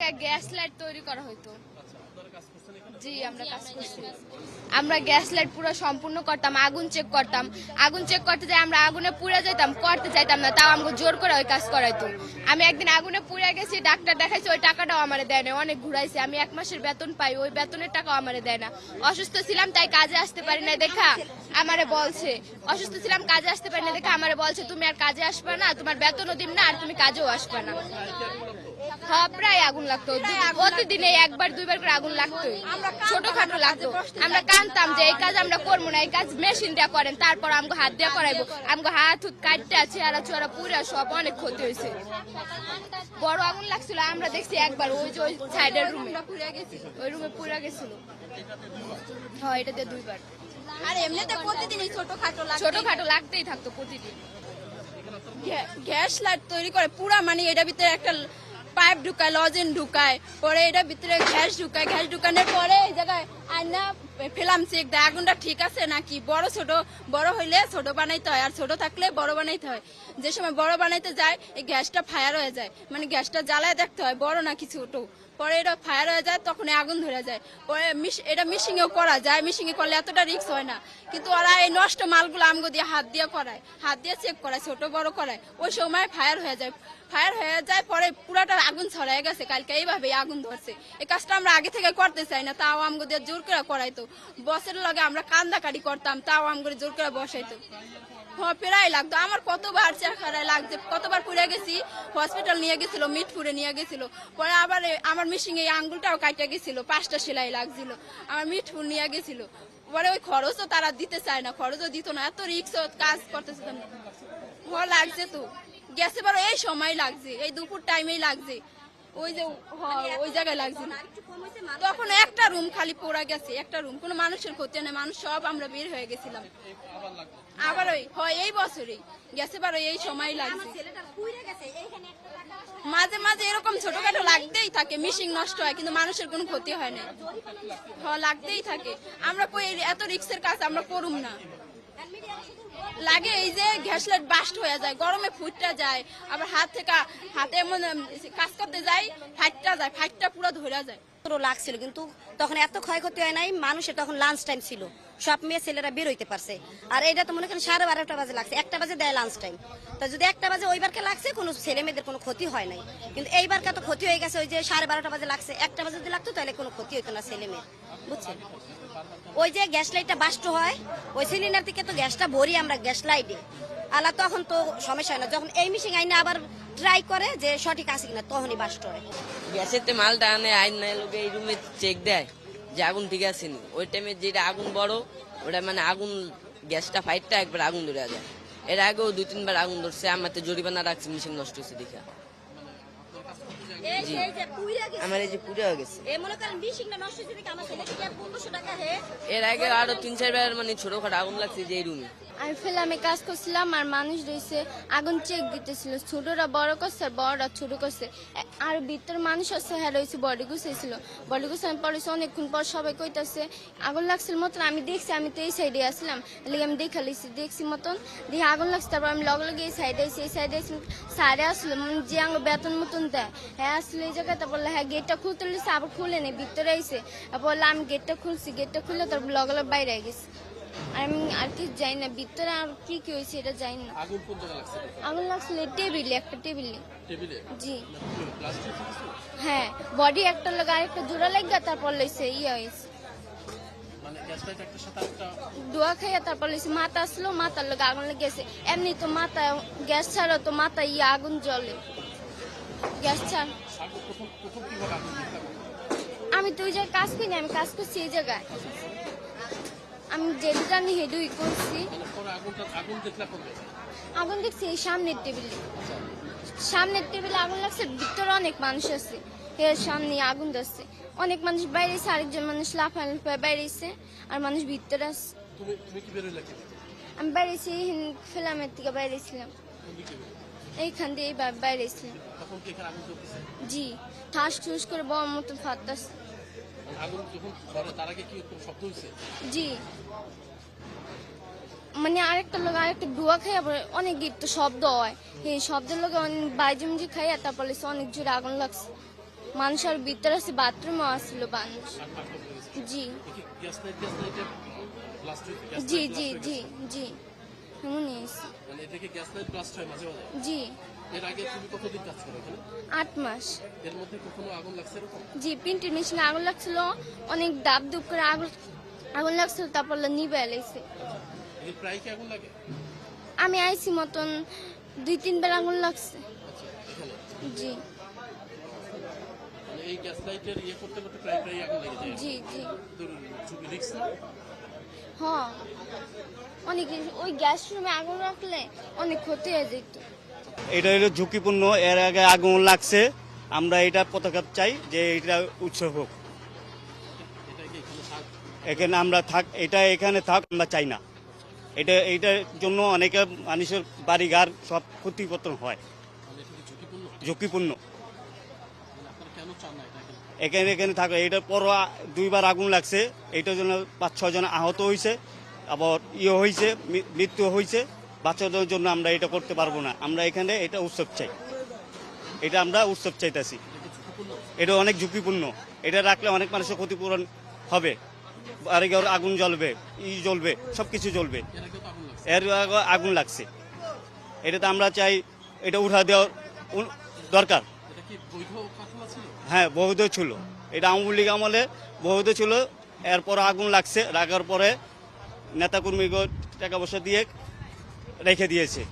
Gas light তৈরি করা হতো। জি আমরা কাজ করছি। আমরা গ্যাস লাইট পুরো সম্পূর্ণ করতাম, আগুন চেক করতাম। আগুন চেক করতে যাই আমরা আগুনে পুড়ে যেতাম, করতে চাইতাম না, তাও আমাকে জোর করে ওই কাজ করাইতো। আমি একদিন আগুনে পুড়ে গেছি, ডাক্তার দেখাইছি, ওই টাকাটাও আমারে দেয় না, অনেক ঘুরাইছে। আমি 1 মাসের বেতন পাই, ওই বেতনের টাকাও আমারে দেয় না। অসুস্থ ছিলাম তাই কাজে আসতে পারি না দেখা আমারে বলছে, অসুস্থ ছিলাম কাজে আসতে পারি না দেখা আমারে বলছে তুমি আর কাজে আসবে না, তোমার বেতনও দিম না, আর তুমি কাজেও আসবে না। হ্যাঁ প্রায় আগুন লাগতো, প্রতিদিনে 1বার 2বার করে আগুন লাগতো, ছোটখাটো লাগতো। আমরা কানতাম যে এই কাজ আমরা করবো না, এই কাজ মেশিন দিয়ে করেন, তারপর আমাকে হাত দিয়ে করাইবো। আমাকে হাত হুত কাটতে চেহারা চোরা পুরা সব অনেক ক্ষতি হয়েছে। বড় আগুন লাগছিল, আমরা দেখছি একবার ওই যে ওই সাইডের রুমে, ওই রুমে পুরা গেছিল। হ্যাঁ এটাতে 2বার। আর এমনিতে প্রতিদিনই ছোটখাটো লাগতেই থাকতো প্রতিদিন। গ্যাস লাইট তৈরি করে পুরা, মানে এটার ভিতরে একটা পাইপ ঢুকায়, লজেন ঢুকায়, পরে এটার ভিতরে গ্যাস ঢুকায়, গ্যাস ঢুকানোর পরে এই জায়গায় আয়না ফেলাম চেক দেয় আগুনটা ঠিক আছে নাকি। বড় হইলে ছোট বানাইতে হয়, আর ছোট থাকলে বড় বানাইতে হয়। যে সময় বড় বানাইতে যায় এই গ্যাসটা ফায়ার হয়ে যায়, মানে গ্যাসটা জ্বালায় দেখতে হয় বড় নাকি ছোট। পরে এটা ফায়ার হয়ে যায়, তখন আগুন ধরে যায়। পরে এটা মিশিংও করা যায়, মিশিং করলে এতটা রিস্ক হয় না। কিন্তু ওরা এই নষ্ট মালগুলো আমগো দিয়ে হাত দিয়ে করায়, হাত দিয়ে চেক করায়, ছোট বড় করায়, ওই সময় ফায়ার হয়ে যায়। পরে পুরাটা আগুন ছড়ায় গেছে, কালকে এইভাবে আগুন ধরছে। এই কাজটা আমরা আগে থেকে করতে চাই না, তাও আমগো দিয়ে জোর করে করাইতো। বসের লগে আমরা কান্দাকাটি করতাম, তাও আমগো জোর করে বসাইতো। হ্যাঁ প্রায় লাগতো, আমার কতবার চেহারায় লাগছে, কতবার পুড়ে গেছি, হসপিটাল নিয়ে গেছিল, মিটপুরে নিয়ে গেছিল। পরে আবার আমার মিশিং এই আঙ্গুলটাও কাটে গেছিল, 5টা সেলাই লাগছিল, আমার মিটপুর নিয়ে গেছিল। পরে ওই খরচও তারা দিতে চায় না, খরচও দিত না, এত রিক্স কাজ করতেছে। লাগছে তো গেছে, বড় এই সময় লাগছে, এই দুপুর টাইমেই লাগছে, ওই যে ওই জায়গায় লাগছে না। তখন একটা রুম খালি পোড়া গেছে, একটা রুম, কোনো মানুষের ক্ষতি নেই, মানুষ সব আমরা বের হয়ে গেছিলাম। আবার এই বছরই গেছে, বারো এই সময় লাগছে। মাঝে মাঝে এরকম ছোটখাটো লাগতেই থাকে, মিশিং নষ্ট হয় কিন্তু মানুষের কোনো ক্ষতি হয় না। লাগতেই থাকে, আমরা কই এত রিক্সের কাজ আমরা করুম না। লাগে এই যে গ্যাস লাইট বাস্ট হয়ে যায়, গরমে ফুটটা যায়, আবার হাতে এমন কাজ করতে যায়, ফাইটটা পুরো ধরে যায়। লাগছিল কিন্তু তখন এত ক্ষয়ক্ষতি হয় নাই, মানুষের তখন লাঞ্চ টাইম ছিল, সব মেয়ে ছেলেরা বের হইতে পারছে। আর এটা তো মনে করেন 12:30 বাজে লাগছে, 1টা বাজে দেয় লাঞ্চ টাইম। তা যদি 1টা বাজে ওইবারকে লাগছে, কোনো ছেলে মেয়েদের কোনো ক্ষতি হয় নাই। কিন্তু এইবারকে তো ক্ষতি হয়ে গেছে, ওই যে 12:30 বাজে লাগছে, 1টা বাজে যদি লাগতো তাহলে কোনো ক্ষতি হইতো না ছেলে মেয়ের, বুঝছেন। ওই যে গ্যাস লাইটটা বাস্ট হয়, ওই সিলিন্ডার থেকে তো গ্যাসটা ভরি আমরা গ্যাস লাইটে, আলা তখন তো সমস্যা হয় না। যখন এই মিশিং আইনে আবার ট্রাই করে যে সঠিক আছে কিনা, তখনই বাস্ট হয়। গ্যাসের মালটা আনে আইন না লোকে এই রুমে চেক দেয় যে আগুন ঠিক আছে নি। ওই টাইমে যেটা আগুন বড়, ওটা মানে আগুন গ্যাসটা ফাইটটা একবার আগুন ধরে যায়। এর আগেও 2-3বার আগুন ধরছে, আমার তো জরিমানা রাখছে মিশিং নষ্ট হয়েছে দেখা। আমার এই যে পুড়ে হয়ে গেছে, এর আগে আরো 3-4বার মানে ছোটখাটো আগুন লাগছে যে এই রুমে। আমি ফিল্মে কাজ করছিলাম, আর মানুষ রয়েছে আগুন চেক দিতেছিল, ছোটরা বড় করছে, বড়রা ছোট করছে, আর ভিতরে মানুষ আছে হ্যাঁ রয়েছে, বডি গুছাইছিল, বডি গুছানোর পরে অনেকক্ষণ পর সবাই কইতাছে আগুন লাগছিল মতন। আমি দেখছি, আমি তো এই সাইডে আসলাম, আমি দেখছি মতন দেখি আগুন লাগছে। তারপর আমি লগে লগে এই সাইডে সাইডে আসলো, যে আঙুল বেতন মতন দেয়, হ্যাঁ আসলে এই জায়গায়। তারপর হ্যাঁ গেটটা খুলতে লেছে, আবার খুলে নেই, ভিতরে আইসে। বললো আমি গেটটা খুলছি, গেটটা খুলে তারপর লগে লগে বাইরে গেছি। আমি আর কি যাই না ভিতরে, আর কি কি হয়েছে এটা যাই না। আগুন লাগছিল টেবিলে, একটা টেবিলে। জি হ্যাঁ, বডি একটা লাগা আরেকটা জোড়া লাগা, তারপর লইছে হয়েছে দোয়া খাইয়া, তারপর লইছে মাথা আসলো, মাথার লাগা আগুন লেগেছে। এমনি তো মাথা গ্যাস ছাড়া তো মাথা আগুন জ্বলে, গ্যাস ছাড়া। আমি তো ওই জায়গায় কাজ করিনি, আমি কাজ করছি এই জায়গায়, আমি যেটা জানি হেডুই করছি। আগুন দেখছি এই সামনের টেবিলে আগুন লাগছে, ভিতরে অনেক মানুষ আছে, এর সামনে আগুন ধরছে, অনেক মানুষ বাইরে আছে, আরেকজন মানুষ লাফায় বাইরে আছে, আর মানুষ ভিতরে আছে। আমি বাইরেছি ফিল্মের থেকে বাইরেছিলাম, এইখান দিয়ে বাইরেছিলাম। জি ঠাস ঠুস করে বড় মতো ফাটতেছে। জি মানে আরেকটা লোক আরেকটা ডুয়া খাইয়া পরে অনেক শব্দ হয়, এই শব্দের লোক বাইজুমজি খাইয়া তারপরে অনেক জোরে আগুন লাগছে, মানুষের ভিতরে আছে, বাথরুমও আসছিল মানুষ। জি জি জি জি জি এমনই হয়েছে। জি 8 মাস। জি প্রিন্টের মেশিনে আগুন লাগছিল, অনেক দাব দুব করে আগুন লাগছিল, তারপর নিবে এলাইছে। আমি আইছি মতন 2-3 বার আগুন লাগছে। জি জি জি হ্যাঁ, অনেক ওই গ্যাস রুমে আগুন রাখলে অনেক ক্ষতি হয়ে যেত। এটা হলো ঝুঁকিপূর্ণ, এর আগে আগুন লাগছে, আমরা এটা পদক্ষেপ চাই যে এটা উৎসব হোক, এখানে আমরা থাক, এটা এখানে থাক আমরা চাই না। এইটার জন্য অনেকে মানুষের বাড়িঘর সব ক্ষতিপতন হয়, ঝুঁকিপূর্ণ। এখানে থাকবে, এটার পর 2 বার আগুন লাগছে, এইটার জন্য 5-6 জন আহত হয়েছে, আবার হয়েছে, মৃত্যু হয়েছে। বাচ্চাদের জন্য আমরা এটা করতে পারবো না, আমরা এখানে এটা উৎসব চাই, এটা আমরা উৎসব চাইতেছি। এটা অনেক ঝুঁকিপূর্ণ, এটা রাখলে অনেক মানুষের ক্ষতিপূরণ হবে, বাড়িঘর আগুন জ্বলবে, জ্বলবে, সব কিছু জ্বলবে। এর আগে আগুন লাগছে, এটাতে আমরা চাই এটা উঠা দেওয়ার দরকার। হ্যাঁ বৈধ ছিল, এটা আওয়ামী লীগ আমলে বৈধ ছিল। এরপর আগুন লাগছে, লাগার পরে নেতাকর্মীকে টাকা পয়সা দিয়ে রেখে দিয়েছে।